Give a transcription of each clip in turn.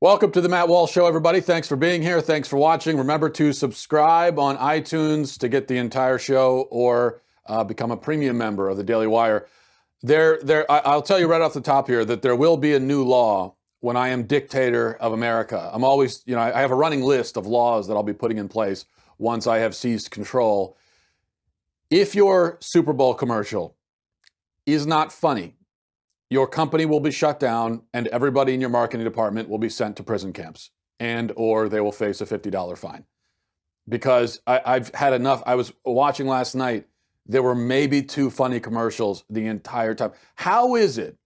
Welcome to the Matt Walsh Show, everybody. Thanks for being here. Thanks for watching. Remember to subscribe on iTunes to get the entire show, or become a premium member of the Daily Wire. I'll tell you right off the top here that there will be a new law when I am dictator of America. I'm always, I have a running list of laws that I'll be putting in place once I have seized control. If your Super Bowl commercial is not funny, your company will be shut down and everybody in your marketing department will be sent to prison camps, and or they will face a $50 fine. Because I've had enough. I was watching last night. There were maybe 2 funny commercials the entire time. How is it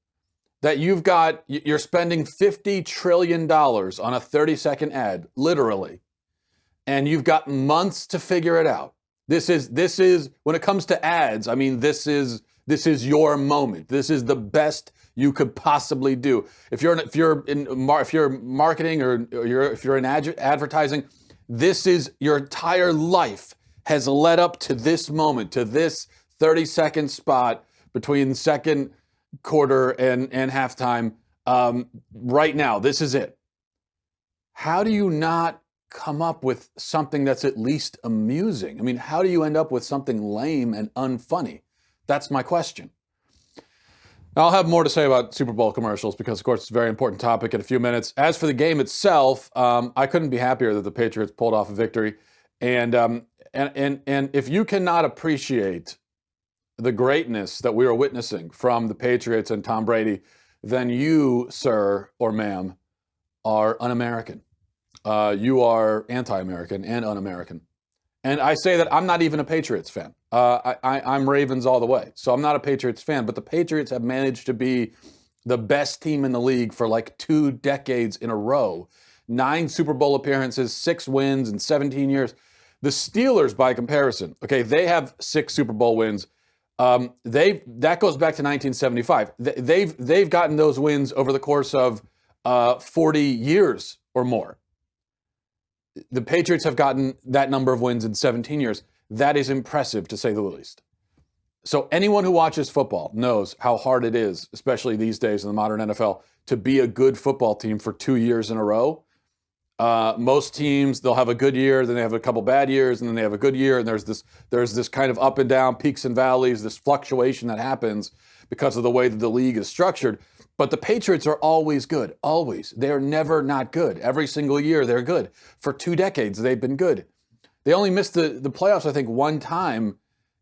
that you're spending $50 trillion on a 30-second ad, literally, and you've got months to figure it out? This is when it comes to ads, I mean, this is your moment. This is the best you could possibly do. If you're marketing or if you're in advertising, this is your entire life has led up to this moment, to this 30-second spot between second quarter and halftime. Right now, this is it. How do you not come up with something that's at least amusing? I mean, how do you end up with something lame and unfunny? That's my question. I'll have more to say about Super Bowl commercials because, of course, it's a very important topic in a few minutes. As for the game itself, I couldn't be happier that the Patriots pulled off a victory. And if you cannot appreciate the greatness that we are witnessing from the Patriots and Tom Brady, then you, sir or ma'am, are un-American. You are anti-American and un-American. And I say that I'm not even a Patriots fan. I'm Ravens all the way. So I'm not a Patriots fan, but the Patriots have managed to be the best team in the league for like 2 decades in a row. 9 Super Bowl appearances, 6 wins in 17 years. The Steelers, by comparison, okay, they have 6 Super Bowl wins. That goes back to 1975. They've gotten those wins over the course of 40 years or more. The Patriots have gotten that number of wins in 17 years. That is impressive, to say the least. So anyone who watches football knows how hard it is, especially these days in the modern NFL, to be a good football team for 2 years in a row. Most teams, they'll have a good year, then they have a couple bad years, and then they have a good year, and there's this kind of up and down, peaks and valleys, this fluctuation that happens because of the way that the league is structured. But the Patriots are always good, always. They're never not good. Every single year, they're good. For 2 decades, they've been good. They only missed the playoffs, I think, 1 time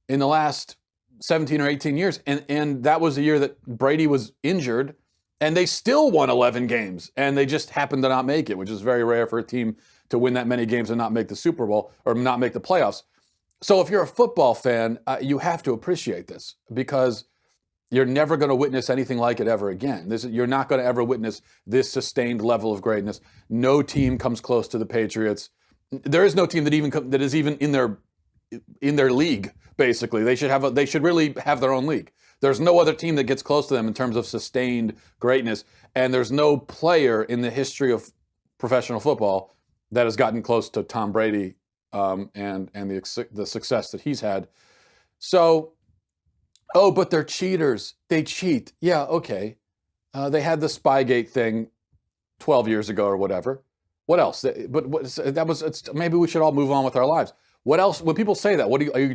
in the last 17 or 18 years. And that was the year that Brady was injured, and they still won 11 games. And they just happened to not make it, which is very rare for a team to win that many games and not make the Super Bowl or not make the playoffs. So if you're a football fan, you have to appreciate this, because you're never going to witness anything like it ever again. You're not going to ever witness this sustained level of greatness. No team comes close to the Patriots. There is no team that is even in their league. Basically, they should really have their own league. There's no other team that gets close to them in terms of sustained greatness, and there's no player in the history of professional football that has gotten close to Tom Brady and the success that he's had. So. Oh, but they're cheaters. They cheat. Yeah, okay. They had the Spygate thing 12 years ago or whatever. What else? Maybe we should all move on with our lives. What else? When people say that,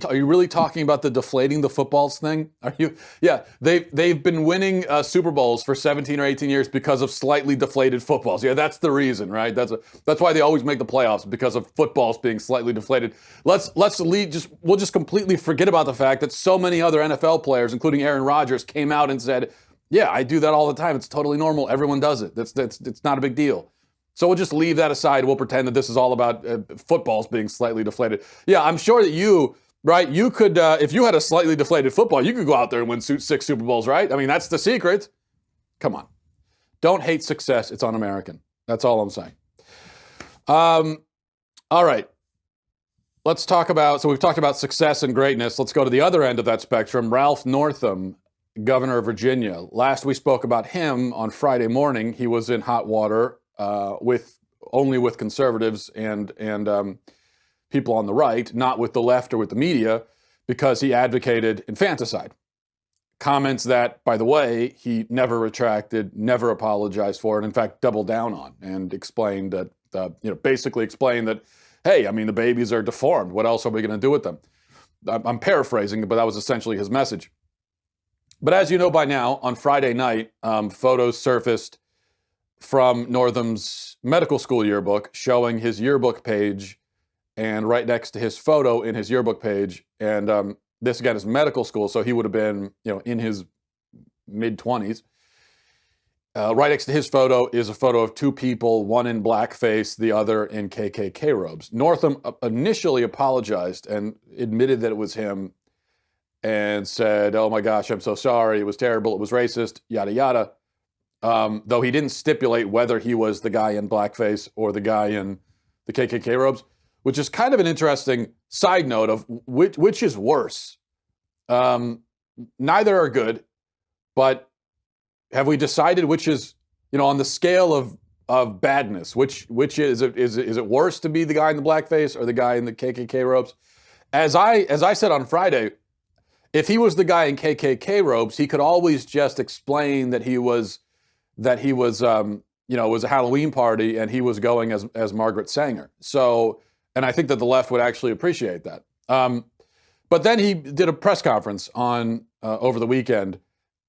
are you really talking about the deflating the footballs thing? Are you? Yeah, they've been winning Super Bowls for 17 or 18 years because of slightly deflated footballs. Yeah, that's the reason, right? That's why they always make the playoffs, because of footballs being slightly deflated. We'll just completely forget about the fact that so many other NFL players, including Aaron Rodgers, came out and said, "Yeah, I do that all the time. It's totally normal. Everyone does it. It's not a big deal." So we'll just leave that aside. We'll pretend that this is all about footballs being slightly deflated. Yeah, I'm sure that you could, if you had a slightly deflated football, you could go out there and win 6 Super Bowls, right? I mean, that's the secret. Come on. Don't hate success. It's un-American. That's all I'm saying. All right. Let's talk about, so we've talked about success and greatness. Let's go to the other end of that spectrum. Ralph Northam, governor of Virginia. Last we spoke about him on Friday morning. He was in hot water with conservatives and people on the right, not with the left or with the media, because he advocated infanticide. Comments that, by the way, he never retracted, never apologized for, and in fact doubled down on, and explained that, basically explained that, hey, I mean, the babies are deformed. What else are we going to do with them? I'm paraphrasing, but that was essentially his message. But as you know by now, on Friday night, photos surfaced from Northam's medical school yearbook showing his yearbook page, and right next to his photo in his yearbook page, and this again is medical school, so he would have been, in his mid-20s. Right next to his photo is a photo of two people, one in blackface, the other in KKK robes. Northam initially apologized and admitted that it was him and said, oh my gosh, I'm so sorry, it was terrible, it was racist, yada yada. Though he didn't stipulate whether he was the guy in blackface or the guy in the KKK robes, which is kind of an interesting side note of which is worse. Neither are good, but have we decided which is, on the scale of badness, which is it worse to be the guy in the blackface or the guy in the KKK robes? As I said on Friday, if he was the guy in KKK robes, he could always just explain that he was it was a Halloween party and he was going as Margaret Sanger. So, and I think that the left would actually appreciate that. But then he did a press conference on over the weekend,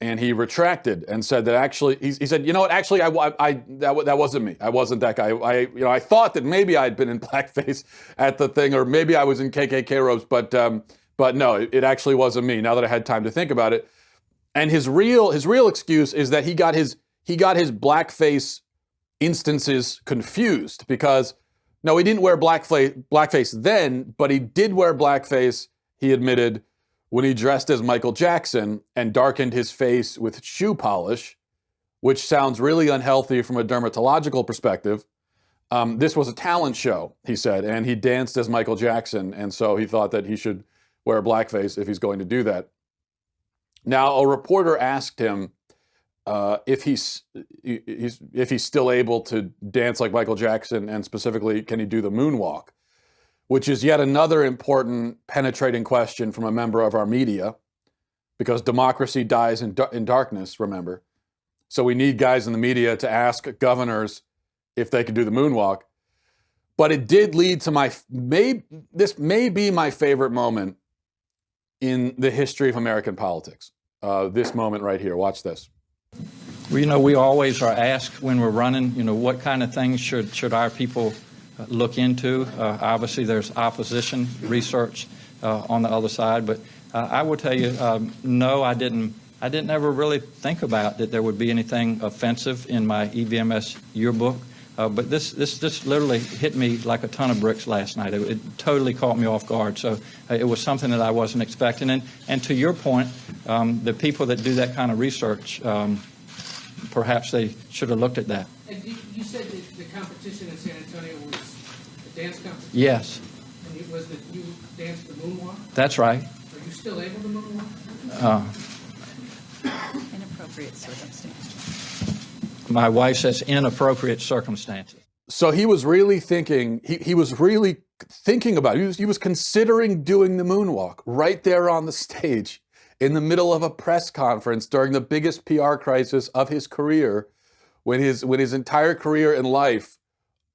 and he retracted and said that actually he said, actually that wasn't me. I wasn't that guy. I thought that maybe I'd been in blackface at the thing, or maybe I was in KKK robes, but no, it actually wasn't me. Now that I had time to think about it, and his real excuse is that he got his blackface instances confused, because no, he didn't wear blackface then, but he did wear blackface, he admitted, when he dressed as Michael Jackson and darkened his face with shoe polish, which sounds really unhealthy from a dermatological perspective. This was a talent show, he said, and he danced as Michael Jackson, and so he thought that he should wear blackface if he's going to do that. Now, a reporter asked him if he's still able to dance like Michael Jackson, and specifically, can he do the moonwalk? Which is yet another important, penetrating question from a member of our media, because democracy dies in darkness, remember. So we need guys in the media to ask governors if they could do the moonwalk. But it did lead to this may be my favorite moment in the history of American politics. This moment right here, watch this. Well, we always are asked when we're running, what kind of things should our people look into. Obviously, there's opposition research on the other side, but I will tell you, no, I didn't ever really think about that there would be anything offensive in my EVMS yearbook. But this literally hit me like a ton of bricks last night. It totally caught me off guard. So it was something that I wasn't expecting. And to your point, the people that do that kind of research, perhaps they should have looked at that. And you said that the competition in San Antonio was a dance competition? Yes. And it was that you danced the moonwalk? That's right. Are you still able to moonwalk? Inappropriate circumstances. My wife says inappropriate circumstances. So he was really thinking, he was really thinking about it. He was considering doing the moonwalk right there on the stage in the middle of a press conference during the biggest PR crisis of his career, when his entire career and life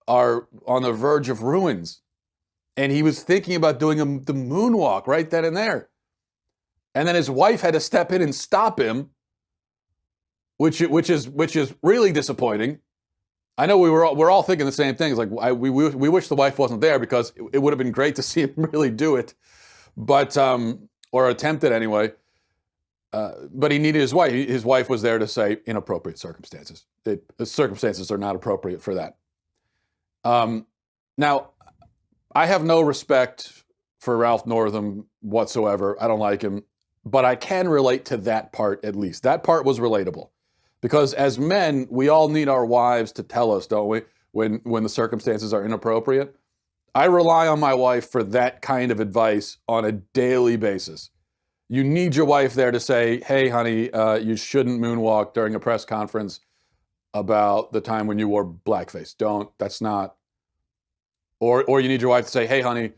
are on the verge of ruins. And he was thinking about doing the moonwalk right then and there. And then his wife had to step in and stop him, which is really disappointing. I know we're all thinking the same thing. It's like we wish the wife wasn't there, because it would have been great to see him really do it, but or attempt it anyway. But he needed his wife. His wife was there to say inappropriate circumstances. The circumstances are not appropriate for that. Now, I have no respect for Ralph Northam whatsoever. I don't like him, but I can relate to that part at least. That part was relatable. Because as men, we all need our wives to tell us, don't we, when the circumstances are inappropriate. I rely on my wife for that kind of advice on a daily basis. You need your wife there to say, hey, honey, you shouldn't moonwalk during a press conference about the time when you wore blackface. That's not. Or you need your wife to say, hey, honey,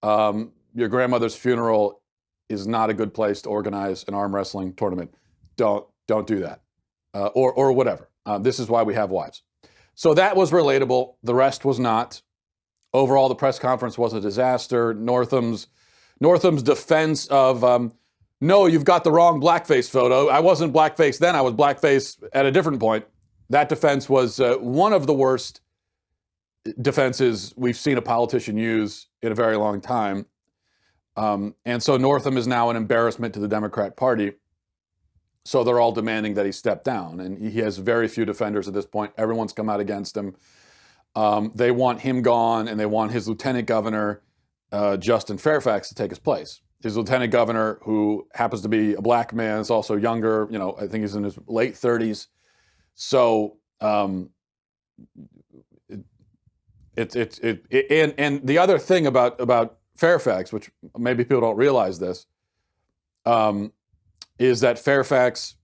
your grandmother's funeral is not a good place to organize an arm wrestling tournament. don't do that, or whatever. This is why we have wives. So that was relatable. The rest was not. Overall, the press conference was a disaster. Northam's defense of, no, you've got the wrong blackface photo. I wasn't blackface then. I was blackface at a different point. That defense was one of the worst defenses we've seen a politician use in a very long time. And so Northam is now an embarrassment to the Democrat Party. So they're all demanding that he step down. And he has very few defenders at this point. Everyone's come out against him. They want him gone, and they want his lieutenant governor, Justin Fairfax, to take his place. His lieutenant governor, who happens to be a black man, is also younger. I think he's in his late 30s. So and the other thing about Fairfax, which maybe people don't realize this, is that Fairfax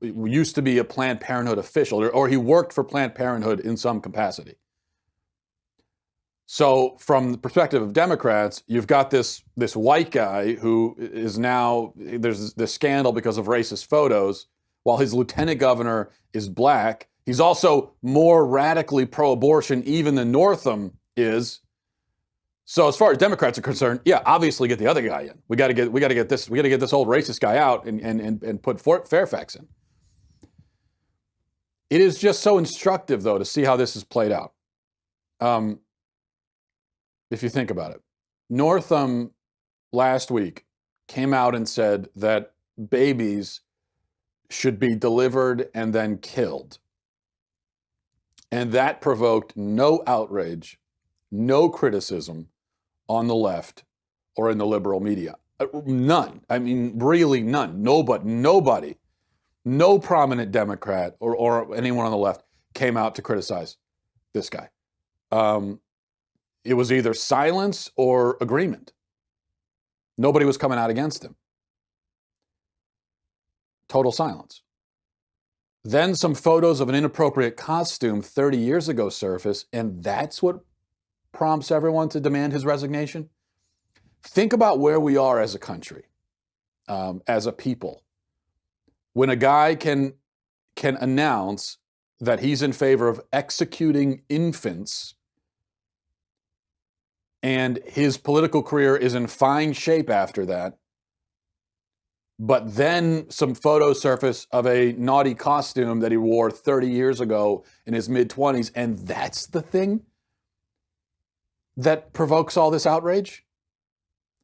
used to be a Planned Parenthood official, or he worked for Planned Parenthood in some capacity. So from the perspective of Democrats, you've got this white guy who is now, there's this scandal because of racist photos, while his lieutenant governor is black. He's also more radically pro-abortion even than Northam is. So as far as Democrats are concerned, yeah, obviously get the other guy in. We got to get this old racist guy out and put Fairfax in. It is just so instructive, though, to see how this is played out. If you think about it, Northam last week came out and said that babies should be delivered and then killed. And that provoked no outrage, no criticism on the left or in the liberal media. None. I mean, really none. Nobody, no prominent Democrat or anyone on the left came out to criticize this guy. It was either silence or agreement. Nobody was coming out against him. Total silence. Then some photos of an inappropriate costume 30 years ago surface, and that's what prompts everyone to demand his resignation. Think about where we are as a country, as a people. When a guy can announce that he's in favor of executing infants, and his political career is in fine shape after that, but then some photos surface of a naughty costume that he wore 30 years ago in his mid-20s, and that's the thing that provokes all this outrage?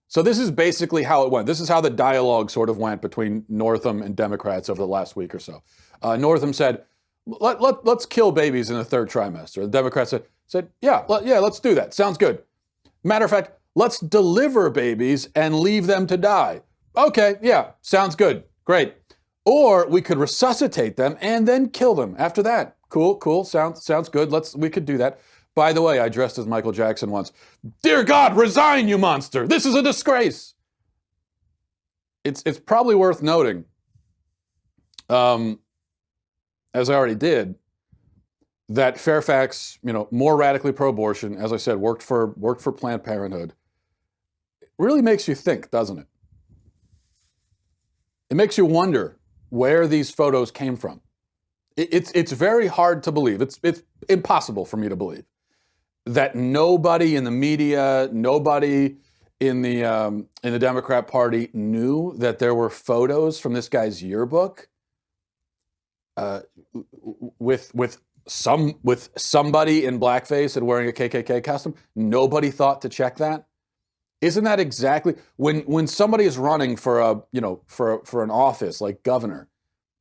So this is basically how it went. This is how the dialogue sort of went between Northam and Democrats over the last week or so. Northam said, let's kill babies in the third trimester. The Democrats said, yeah, let's do that. Sounds good. Matter of fact, let's deliver babies and leave them to die. Okay, yeah, sounds good. Great. Or we could resuscitate them and then kill them after that. Cool. Sounds good. We could do that. By the way, I dressed as Michael Jackson once. Dear God, resign, you monster. This is a disgrace. It's probably worth noting, as I already did, that Fairfax, more radically pro-abortion, as I said, worked for Planned Parenthood. It really makes you think, doesn't it? It makes you wonder where these photos came from. It's very hard to believe. It's impossible for me to believe that nobody in the media, nobody in the Democrat Party knew that there were photos from this guy's yearbook with somebody in blackface and wearing a KKK costume. Nobody thought to check that. Isn't that exactly when somebody is running for an office like governor,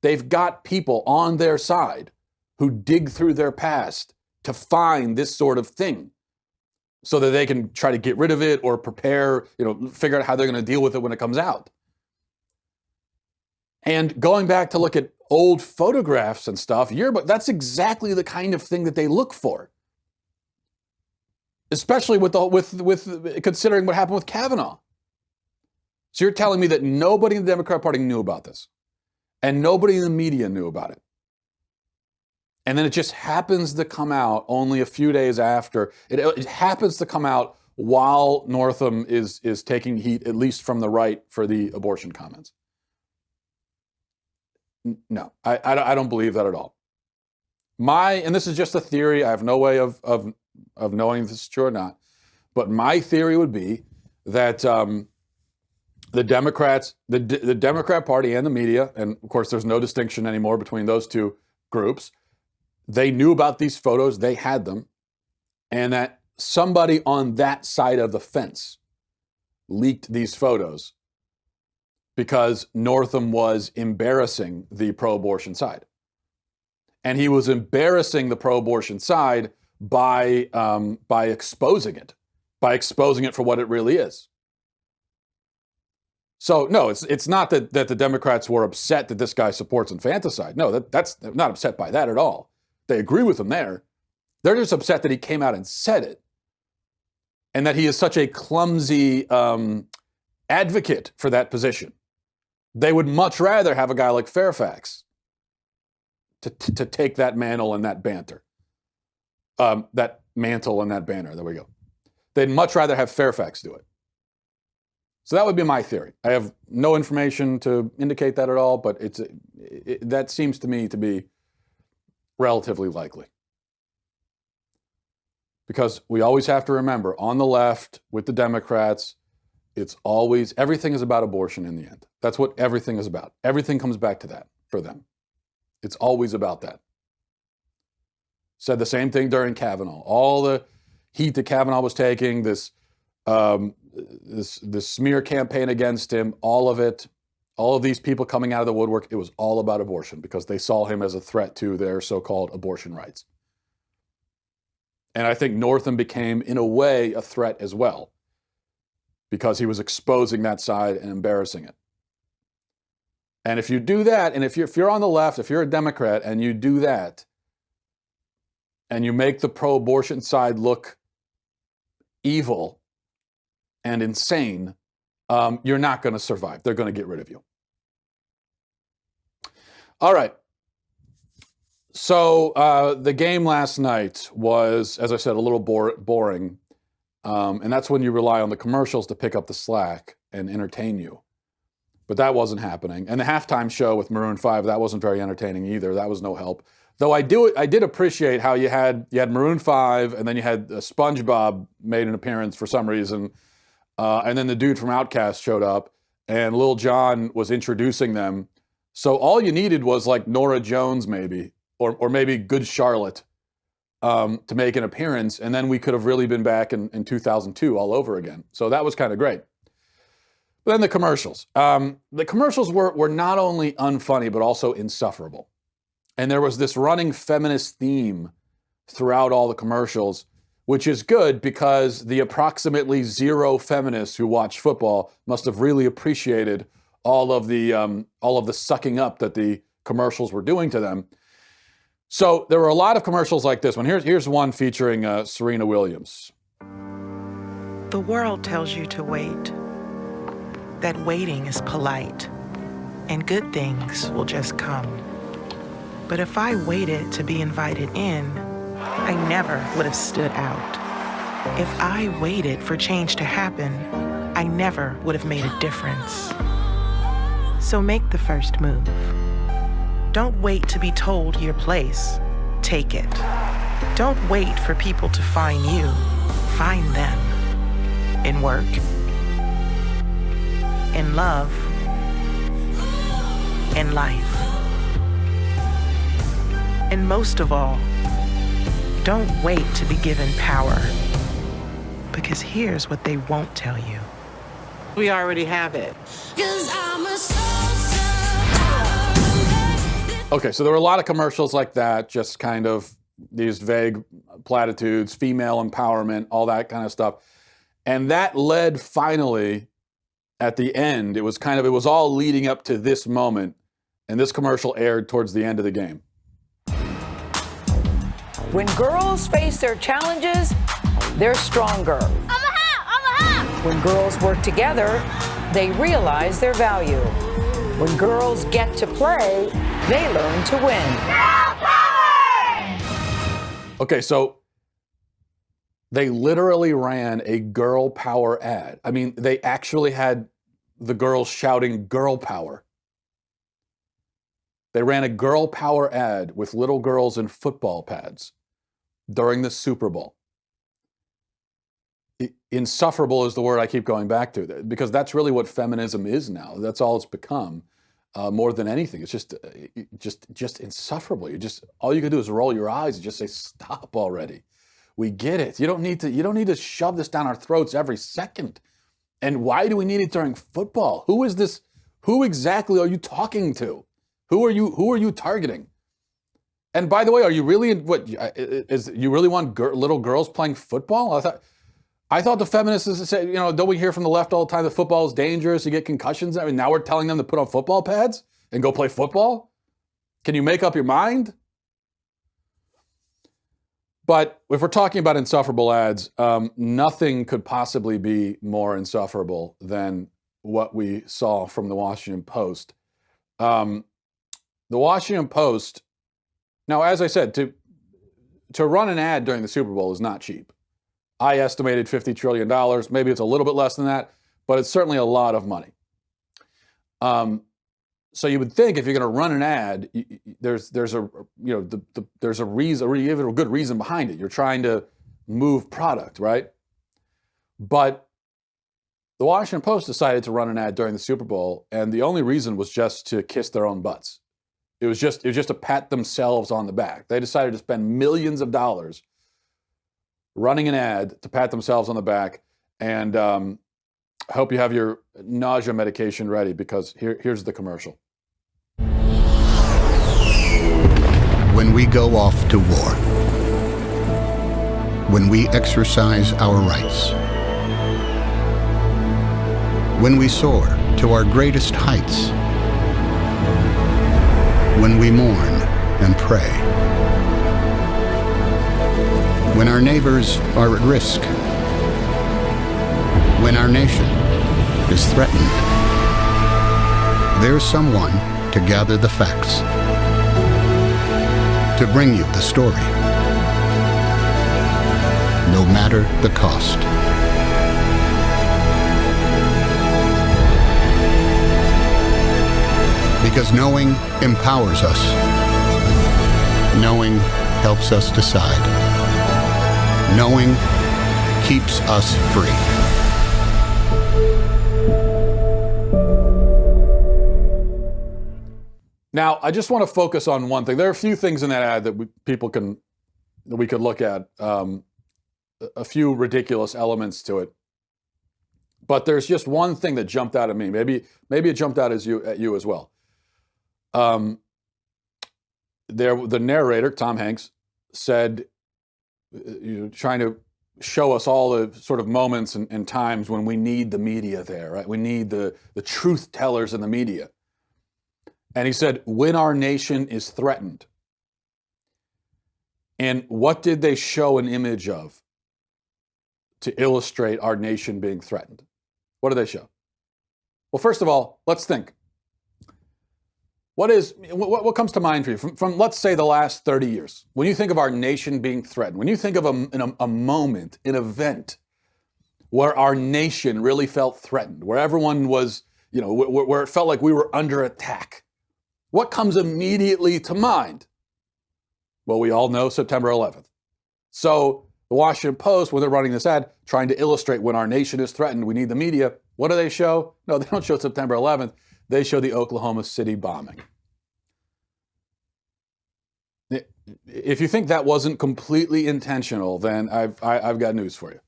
they've got people on their side who dig through their past to find this sort of thing so that they can try to get rid of it or prepare, figure out how they're going to deal with it when it comes out. And going back to look at old photographs and stuff, yearbook, that's exactly the kind of thing that they look for. Especially with considering what happened with Kavanaugh. So you're telling me that nobody in the Democrat Party knew about this, and nobody in the media knew about it. And then it just happens to come out only a few days after. It happens to come out while Northam is taking heat, at least from the right, for the abortion comments. No, I don't believe that at all. And this is just a theory. I have no way of knowing if this is true or not. But my theory would be that the Democrats, the Democrat Party and the media, and of course there's no distinction anymore between those two groups, they knew about these photos, they had them, and that somebody on that side of the fence leaked these photos because Northam was embarrassing the pro-abortion side. And he was embarrassing the pro-abortion side by exposing it for what it really is. So no, it's not that the Democrats were upset that this guy supports infanticide. No, that's not upset by that at all. They agree with him there. They're just upset that he came out and said it, and that he is such a clumsy advocate for that position. They would much rather have a guy like Fairfax to take that mantle and that banter. That mantle and that banner. There we go. They'd much rather have Fairfax do it. So that would be my theory. I have no information to indicate that at all, but that seems to me to be relatively likely. Because we always have to remember, on the left, with the Democrats, everything is about abortion in the end. That's what everything is about. Everything comes back to that for them. It's always about that. Said the same thing during Kavanaugh. All the heat that Kavanaugh was taking, this smear campaign against him, all of it, all of these people coming out of the woodwork, it was all about abortion because they saw him as a threat to their so-called abortion rights. And I think Northam became, in a way, a threat as well because he was exposing that side and embarrassing it. And if you do that, and if you're on the left, if you're a Democrat and you do that, and you make the pro-abortion side look evil and insane, you're not going to survive. They're going to get rid of you. All right. So the game last night was, as I said, a little boring. And that's when you rely on the commercials to pick up the slack and entertain you. But that wasn't happening. And the halftime show with Maroon 5, that wasn't very entertaining either. That was no help. Though I did appreciate how you had Maroon 5, and then you had SpongeBob made an appearance for some reason, and then the dude from Outkast showed up, and Lil Jon was introducing them. So all you needed was like Norah Jones maybe, or maybe Good Charlotte, to make an appearance, and then we could have really been back in 2002 all over again. So that was kind of great. But then the commercials. The commercials were not only unfunny, but also insufferable. And there was this running feminist theme throughout all the commercials, which is good because the approximately zero feminists who watch football must have really appreciated all of the sucking up that the commercials were doing to them. So there were a lot of commercials like this one. Here's one featuring Serena Williams. The world tells you to wait, that waiting is polite, and good things will just come. But if I waited to be invited in, I never would have stood out. If I waited for change to happen, I never would have made a difference. So make the first move. Don't wait to be told your place. Take it. Don't wait for people to find you. Find them. In work, in love, in life. And most of all, don't wait to be given power, because here's what they won't tell you. We already have it. Okay, so there were a lot of commercials like that, just kind of these vague platitudes, female empowerment, all that kind of stuff. And that led finally at the end, it was all leading up to this moment, and this commercial aired towards the end of the game. When girls face their challenges, they're stronger. I'm a hat! When girls work together, they realize their value. When girls get to play, they learn to win. Girl power! Okay, so they literally ran a girl power ad. I mean, they actually had the girls shouting girl power. They ran a girl power ad with little girls in football pads during the Super Bowl. Insufferable is the word I keep going back to, because that's really what feminism is now. That's all it's become, more than anything. It's just insufferable. All you can do is roll your eyes and just say, "Stop already. We get it. You don't need to shove this down our throats every second. And why do we need it during football? Who is this? Who exactly are you talking to? Who are you targeting? And by the way, are you really you really want little girls playing football? I thought the feminists said, don't we hear from the left all the time that football is dangerous, you get concussions? I mean, now we're telling them to put on football pads and go play football? Can you make up your mind? But if we're talking about insufferable ads, nothing could possibly be more insufferable than what we saw from the Washington Post. The Washington Post, now, as I said, to run an ad during the Super Bowl is not cheap. I estimated $50 trillion. Maybe it's a little bit less than that, but it's certainly a lot of money. So you would think if you're going to run an ad, there's a reason, you have a good reason behind it. You're trying to move product, right? But the Washington Post decided to run an ad during the Super Bowl, and the only reason was just to kiss their own butts. It was just to pat themselves on the back. They decided to spend millions of dollars running an ad to pat themselves on the back. And I hope you have your nausea medication ready, because here's the commercial. When we go off to war, when we exercise our rights, when we soar to our greatest heights, when we mourn and pray, when our neighbors are at risk, when our nation is threatened, there's someone to gather the facts, to bring you the story, no matter the cost. Because knowing empowers us. Knowing helps us decide. Knowing keeps us free. Now, I just want to focus on one thing. There are a few things in that ad that we could look at, a few ridiculous elements to it. But there's just one thing that jumped out at me. Maybe it jumped out at you as well. The narrator, Tom Hanks, said, trying to show us all the sort of moments and times when we need the media there, right? We need the truth tellers in the media. And he said, when our nation is threatened. And what did they show an image of to illustrate our nation being threatened? What did they show? Well, first of all, let's think. What comes to mind for you from let's say, the last 30 years? When you think of our nation being threatened, when you think of a moment, an event where our nation really felt threatened, where everyone was, where it felt like we were under attack, what comes immediately to mind? Well, we all know September 11th. So the Washington Post, when they're running this ad, trying to illustrate when our nation is threatened, we need the media. What do they show? No, they don't show September 11th. They show the Oklahoma City bombing. If you think that wasn't completely intentional, then I've got news for you.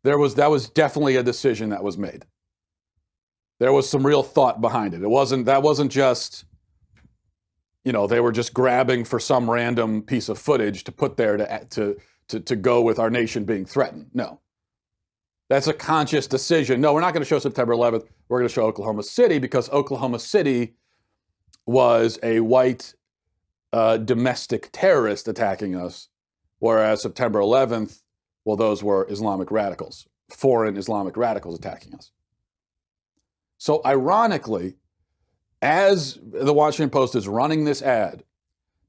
That was definitely a decision that was made. There was some real thought behind it. That wasn't just, they were just grabbing for some random piece of footage to put there to go with our nation being threatened. No. That's a conscious decision. No, we're not going to show September 11th. We're going to show Oklahoma City because Oklahoma City was a white domestic terrorist attacking us, whereas September 11th, well, those were Islamic radicals, foreign Islamic radicals attacking us. So ironically, as the Washington Post is running this ad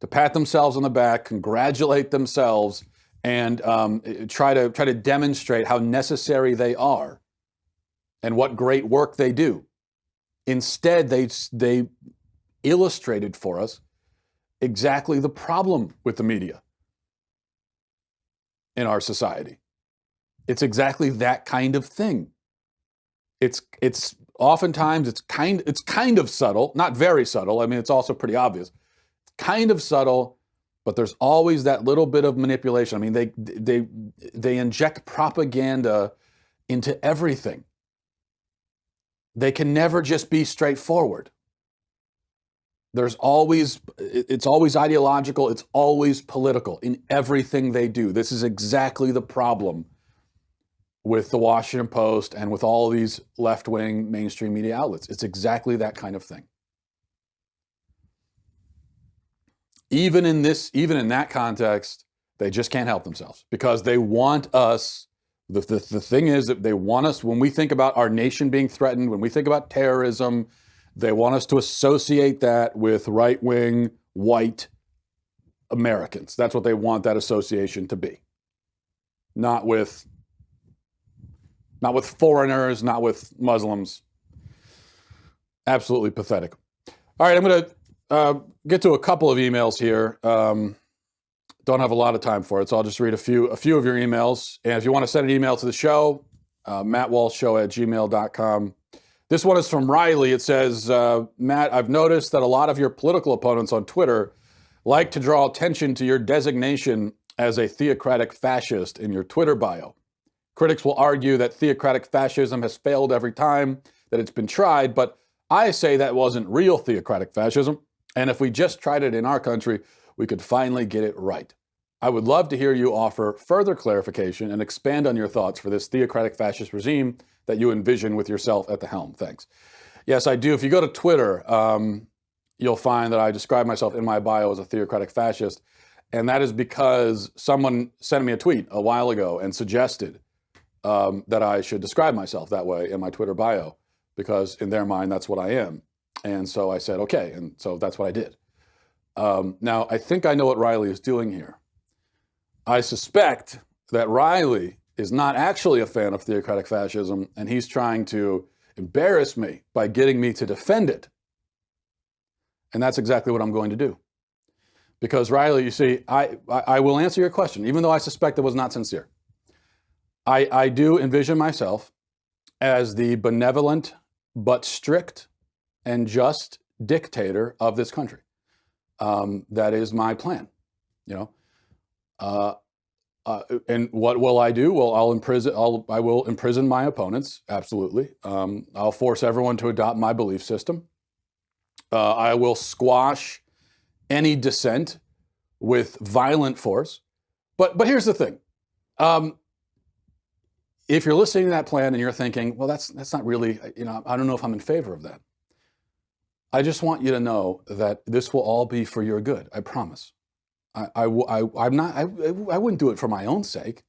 to pat themselves on the back, congratulate themselves, and try to demonstrate how necessary they are and what great work they do. Instead, they illustrated for us exactly the problem with the media in our society. It's exactly that kind of thing. It's oftentimes it's kind of subtle, not very subtle. I mean, it's also pretty obvious. It's kind of subtle, but there's always that little bit of manipulation. I mean, they inject propaganda into everything. They can never just be straightforward. It's always ideological, it's always political in everything they do. This is exactly the problem with the Washington Post and with all of these left-wing mainstream media outlets. It's exactly that kind of thing. Even in that context, they just can't help themselves because they want us. The thing is that they want us, when we think about our nation being threatened, when we think about terrorism, they want us to associate that with right-wing, white Americans. That's what they want that association to be. Not with foreigners, not with Muslims. Absolutely pathetic. All right, I'm going to get to a couple of emails here. Don't have a lot of time for it, so I'll just read a few of your emails. And if you want to send an email to the show, mattwalshshow@gmail.com. This one is from Riley. It says, Matt, I've noticed that a lot of your political opponents on Twitter like to draw attention to your designation as a theocratic fascist in your Twitter bio. Critics will argue that theocratic fascism has failed every time that it's been tried, but I say that wasn't real theocratic fascism, and if we just tried it in our country, we could finally get it right. I would love to hear you offer further clarification and expand on your thoughts for this theocratic fascist regime that you envision with yourself at the helm. Thanks. Yes, I do. If you go to Twitter, you'll find that I describe myself in my bio as a theocratic fascist, and that is because someone sent me a tweet a while ago and suggested that I should describe myself that way in my Twitter bio, because in their mind, that's what I am. And so I said, okay, and so that's what I did. Now, I think I know what Riley is doing here. I suspect that Riley is not actually a fan of theocratic fascism, and he's trying to embarrass me by getting me to defend it. And that's exactly what I'm going to do. Because Riley, you see, I will answer your question, even though I suspect it was not sincere. I do envision myself as the benevolent but strict and just dictator of this country. That is my plan, you know. And what will I do? Well, I will imprison my opponents, absolutely. I'll force everyone to adopt my belief system. I will squash any dissent with violent force. But here's the thing. If you're listening to that plan and you're thinking, well, that's not really, you know, I don't know if I'm in favor of that. I just want you to know that this will all be for your good. I promise. I wouldn't do it for my own sake.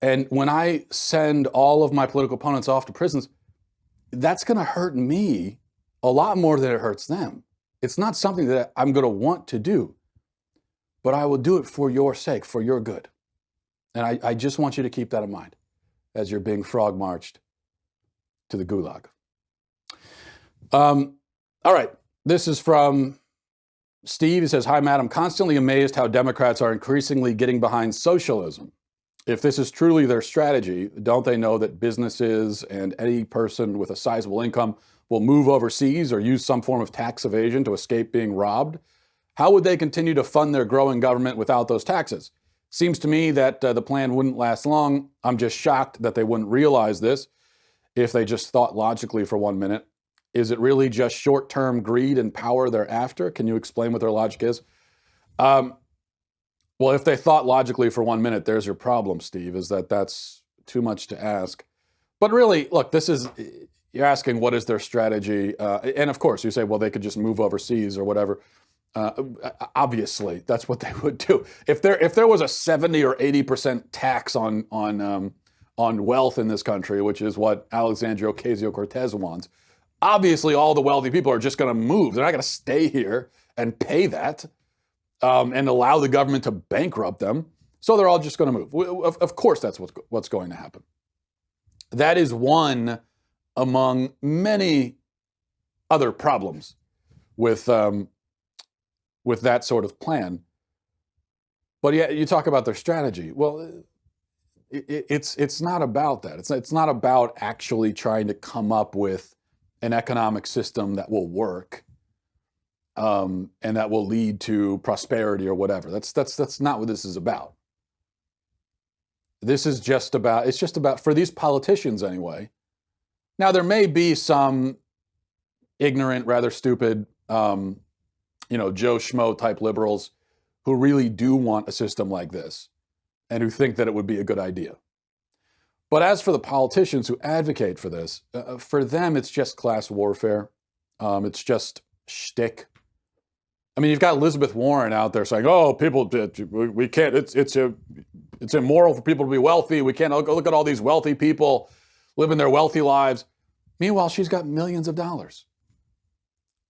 And when I send all of my political opponents off to prisons, that's going to hurt me a lot more than it hurts them. It's not something that I'm going to want to do, but I will do it for your sake, for your good. And I just want you to keep that in mind as you're being frog marched to the gulag. All right, this is from Steve. He says, hi, Matt, I'm constantly amazed how Democrats are increasingly getting behind socialism. If this is truly their strategy, don't they know that businesses and any person with a sizable income will move overseas or use some form of tax evasion to escape being robbed? How would they continue to fund their growing government without those taxes? Seems to me that the plan wouldn't last long. I'm just shocked that they wouldn't realize this if they just thought logically for 1 minute. Is it really just short-term greed and power they're after? Can you explain what their logic is? Well, if they thought logically for 1 minute, there's your problem, Steve, is that that's too much to ask. But really, look, you're asking what is their strategy? And of course, you say, well, they could just move overseas or whatever. Obviously, that's what they would do. If there was a 70 or 80% tax on wealth in this country, which is what Alexandria Ocasio-Cortez wants, obviously all the wealthy people are just going to move. They're not going to stay here and pay that and allow the government to bankrupt them. So they're all just going to move. Of course, that's what's going to happen. That is one among many other problems with that sort of plan. But yeah, you talk about their strategy. Well, it's not about that. It's not about actually trying to come up with an economic system that will work, and that will lead to prosperity or whatever. That's not what this is about. This is just about, it's just about, for these politicians anyway. Now, there may be some ignorant, rather stupid, Joe Schmo type liberals who really do want a system like this and who think that it would be a good idea. But as for the politicians who advocate for this, for them, it's just class warfare. It's just shtick. I mean, you've got Elizabeth Warren out there saying, "Oh, people, we can't. It's immoral for people to be wealthy. We can't look at all these wealthy people living their wealthy lives." Meanwhile, she's got millions of dollars.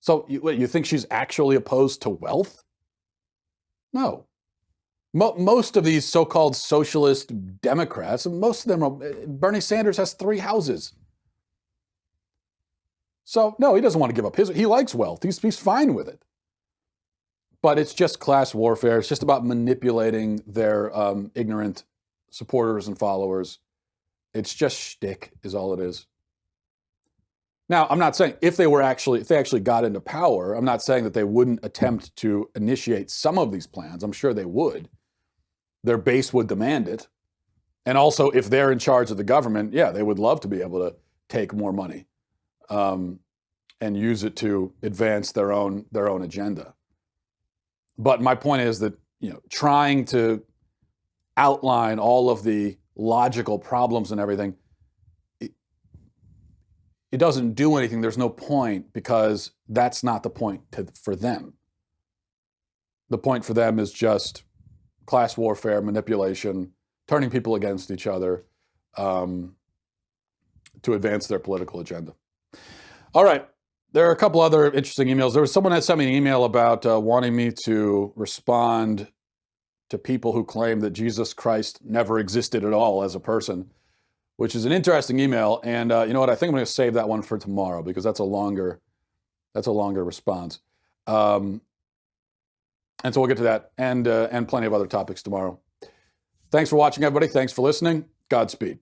So you think she's actually opposed to wealth? No. Most of these so-called socialist Democrats, most of them, Bernie Sanders has 3 houses. So no, he doesn't want to give up his. He likes wealth. He's fine with it. But it's just class warfare. It's just about manipulating their ignorant supporters and followers. It's just shtick, is all it is. Now, I'm not saying if they actually got into power, I'm not saying that they wouldn't attempt to initiate some of these plans. I'm sure they would. Their base would demand it. And also, if they're in charge of the government, yeah, they would love to be able to take more money and use it to advance their own agenda. But my point is that, trying to outline all of the logical problems and everything, it doesn't do anything. There's no point, because that's not the point for them. The point for them is just class warfare, manipulation, turning people against each other to advance their political agenda. All right. There are a couple other interesting emails. There was someone that sent me an email about wanting me to respond to people who claim that Jesus Christ never existed at all as a person, which is an interesting email. And you know what? I think I'm going to save that one for tomorrow, because that's a longer response. And so we'll get to that and plenty of other topics tomorrow. Thanks for watching, everybody. Thanks for listening. Godspeed.